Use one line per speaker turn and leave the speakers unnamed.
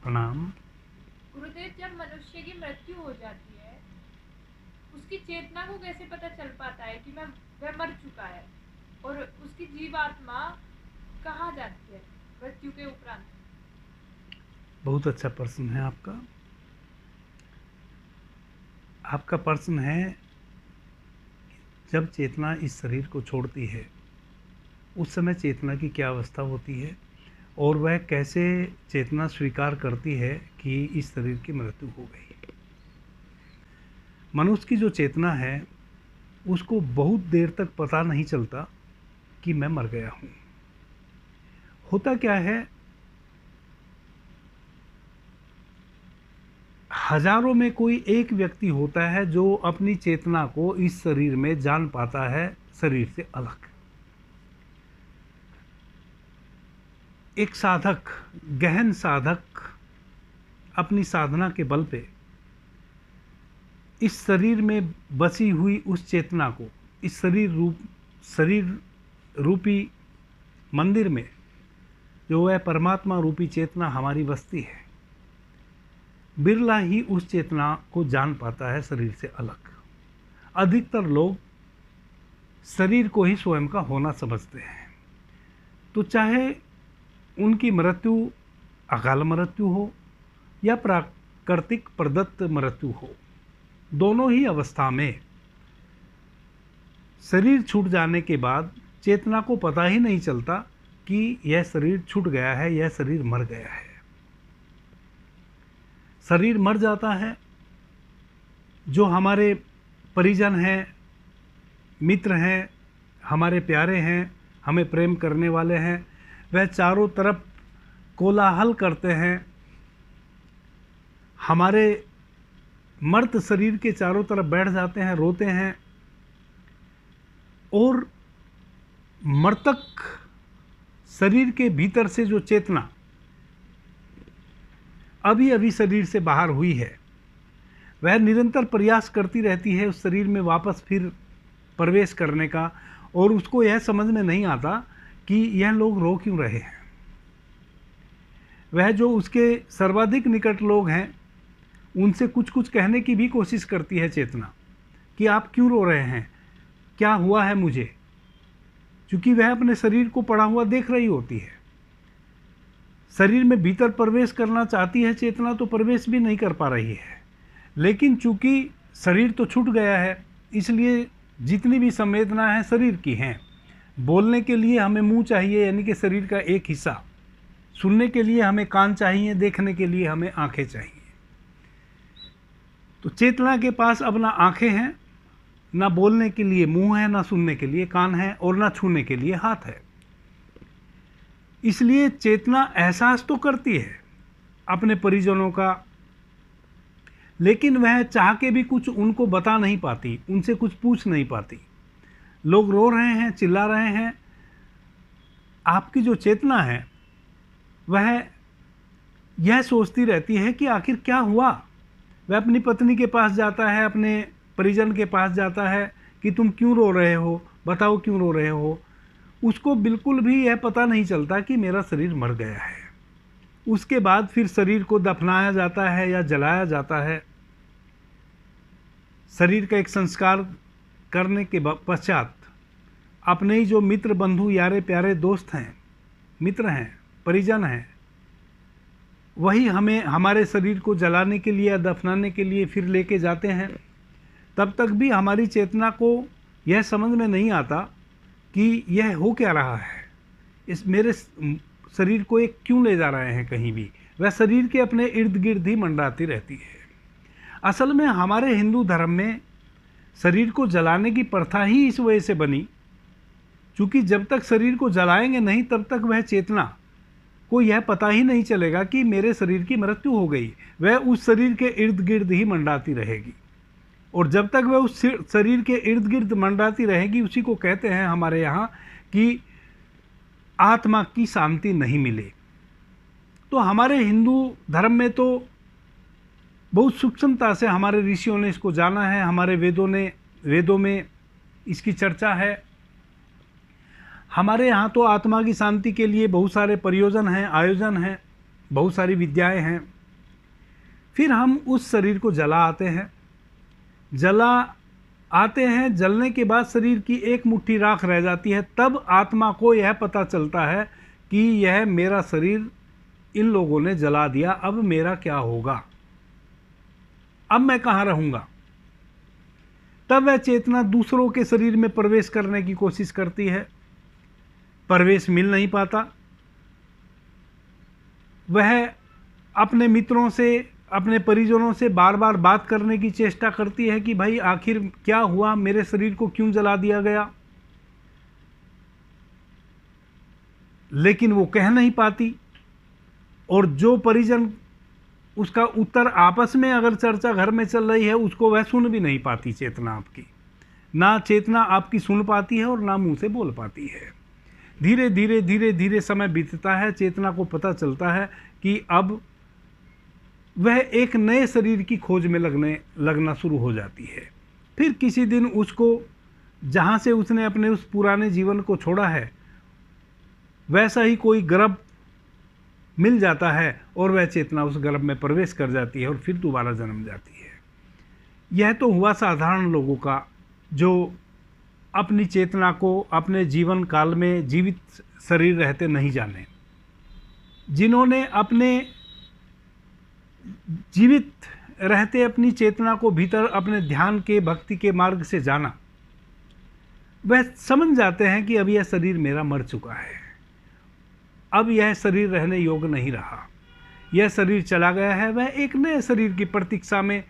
प्रणाम।
गुरुदेव, जब मनुष्य की मृत्यु हो जाती है, उसकी चेतना को कैसे पता चल पाता है कि वह मर चुका है, और उसकी जीवात्मा कहाँ जाती है मृत्यु के उपरांत?
बहुत अच्छा प्रश्न है आपका। आपका प्रश्न है, जब चेतना इस शरीर को छोड़ती है उस समय चेतना की क्या अवस्था होती है और वह कैसे चेतना स्वीकार करती है कि इस शरीर की मृत्यु हो गई। मनुष्य की जो चेतना है उसको बहुत देर तक पता नहीं चलता कि मैं मर गया हूँ। होता क्या है, हजारों में कोई एक व्यक्ति होता है जो अपनी चेतना को इस शरीर में जान पाता है शरीर से अलग। एक साधक, गहन साधक अपनी साधना के बल पे इस शरीर में बसी हुई उस चेतना को इस शरीर रूपी मंदिर में, जो वह परमात्मा रूपी चेतना हमारी बसती है, बिरला ही उस चेतना को जान पाता है शरीर से अलग। अधिकतर लोग शरीर को ही स्वयं का होना समझते हैं। तो चाहे उनकी मृत्यु अकाल मृत्यु हो या प्राकृतिक प्रदत्त मृत्यु हो, दोनों ही अवस्था में शरीर छूट जाने के बाद चेतना को पता ही नहीं चलता कि यह शरीर छूट गया है, यह शरीर मर गया है। शरीर मर जाता है, जो हमारे परिजन हैं, मित्र हैं, हमारे प्यारे हैं, हमें प्रेम करने वाले हैं, वह चारों तरफ कोलाहल करते हैं। हमारे मर्त शरीर के चारों तरफ बैठ जाते हैं, रोते हैं, और मृतक शरीर के भीतर से जो चेतना अभी अभी शरीर से बाहर हुई है, वह निरंतर प्रयास करती रहती है उस शरीर में वापस फिर प्रवेश करने का, और उसको यह समझ में नहीं आता कि यह लोग रो क्यों रहे हैं। वह जो उसके सर्वाधिक निकट लोग हैं उनसे कुछ कुछ कहने की भी कोशिश करती है चेतना कि आप क्यों रो रहे हैं, क्या हुआ है मुझे, क्योंकि वह अपने शरीर को पड़ा हुआ देख रही होती है। शरीर में भीतर प्रवेश करना चाहती है चेतना, तो प्रवेश भी नहीं कर पा रही है। लेकिन चूंकि शरीर तो छूट गया है, इसलिए जितनी भी संवेदना है शरीर की हैं। बोलने के लिए हमें मुंह चाहिए, यानी कि शरीर का एक हिस्सा। सुनने के लिए हमें कान चाहिए, देखने के लिए हमें आंखें चाहिए। तो चेतना के पास अब ना आंखें हैं, ना बोलने के लिए मुंह है, ना सुनने के लिए कान है, और ना छूने के लिए हाथ है। इसलिए चेतना एहसास तो करती है अपने परिजनों का, लेकिन वह चाह के भी कुछ उनको बता नहीं पाती, उनसे कुछ पूछ नहीं पाती। लोग रो रहे हैं, चिल्ला रहे हैं, आपकी जो चेतना है वह यह सोचती रहती है कि आखिर क्या हुआ। वह अपनी पत्नी के पास जाता है, अपने परिजन के पास जाता है कि तुम क्यों रो रहे हो, बताओ क्यों रो रहे हो। उसको बिल्कुल भी यह पता नहीं चलता कि मेरा शरीर मर गया है। उसके बाद फिर शरीर को दफनाया जाता है या जलाया जाता है। शरीर का एक संस्कार करने के पश्चात अपने ही जो मित्र, बंधु, यारे प्यारे दोस्त हैं, मित्र हैं, परिजन हैं, वही हमें हमारे शरीर को जलाने के लिए या दफनाने के लिए फिर लेके जाते हैं। तब तक भी हमारी चेतना को यह समझ में नहीं आता कि यह हो क्या रहा है, इस मेरे शरीर को एक क्यों ले जा रहे हैं कहीं भी। वह शरीर के अपने इर्द गिर्द ही मंडराती रहती है। असल में हमारे हिंदू धर्म में शरीर को जलाने की प्रथा ही इस वजह से बनी, क्योंकि जब तक शरीर को जलाएंगे नहीं तब तक वह चेतना को यह पता ही नहीं चलेगा कि मेरे शरीर की मृत्यु हो गई। वह उस शरीर के इर्द गिर्द ही मंडराती रहेगी, और जब तक वह उस शरीर के इर्द गिर्द मंडराती रहेगी, उसी को कहते हैं हमारे यहाँ कि आत्मा की शांति नहीं मिले। तो हमारे हिंदू धर्म में तो बहुत सूक्ष्मता से हमारे ऋषियों ने इसको जाना है, हमारे वेदों में इसकी चर्चा है। हमारे यहाँ तो आत्मा की शांति के लिए बहुत सारे प्रयोजन हैं, आयोजन हैं, बहुत सारी विद्याएं हैं, फिर हम उस शरीर को जला आते हैं। जलने के बाद शरीर की एक मुट्ठी राख रह जाती है। तब आत्मा को यह पता चलता है कि यह मेरा शरीर इन लोगों ने जला दिया, अब मेरा क्या होगा, अब मैं कहाँ रहूँगा। तब वह चेतना दूसरों के शरीर में प्रवेश करने की कोशिश करती है, प्रवेश मिल नहीं पाता। वह अपने मित्रों से, अपने परिजनों से बार बार बात करने की चेष्टा करती है कि भाई आखिर क्या हुआ, मेरे शरीर को क्यों जला दिया गया, लेकिन वो कह नहीं पाती। और जो परिजन उसका उत्तर आपस में अगर चर्चा घर में चल रही है, उसको वह सुन भी नहीं पाती चेतना आपकी। ना चेतना आपकी सुन पाती है और ना मुंह से बोल पाती है। धीरे धीरे धीरे धीरे समय बीतता है। चेतना को पता चलता है कि अब वह एक नए शरीर की खोज में लगना शुरू हो जाती है। फिर किसी दिन उसको, जहाँ से उसने अपने उस पुराने जीवन को छोड़ा है, वैसा ही कोई गर्भ मिल जाता है और वह चेतना उस गर्भ में प्रवेश कर जाती है और फिर दोबारा जन्म जाती है। यह तो हुआ साधारण लोगों का, जो अपनी चेतना को अपने जीवन काल में जीवित शरीर रहते नहीं जाने। जिन्होंने अपने जीवित रहते अपनी चेतना को भीतर अपने ध्यान के, भक्ति के मार्ग से जाना, वह समझ जाते हैं कि अब यह शरीर मेरा मर चुका है, अब यह शरीर रहने योग्य नहीं रहा, यह शरीर चला गया है। वह एक नए शरीर की प्रतीक्षा में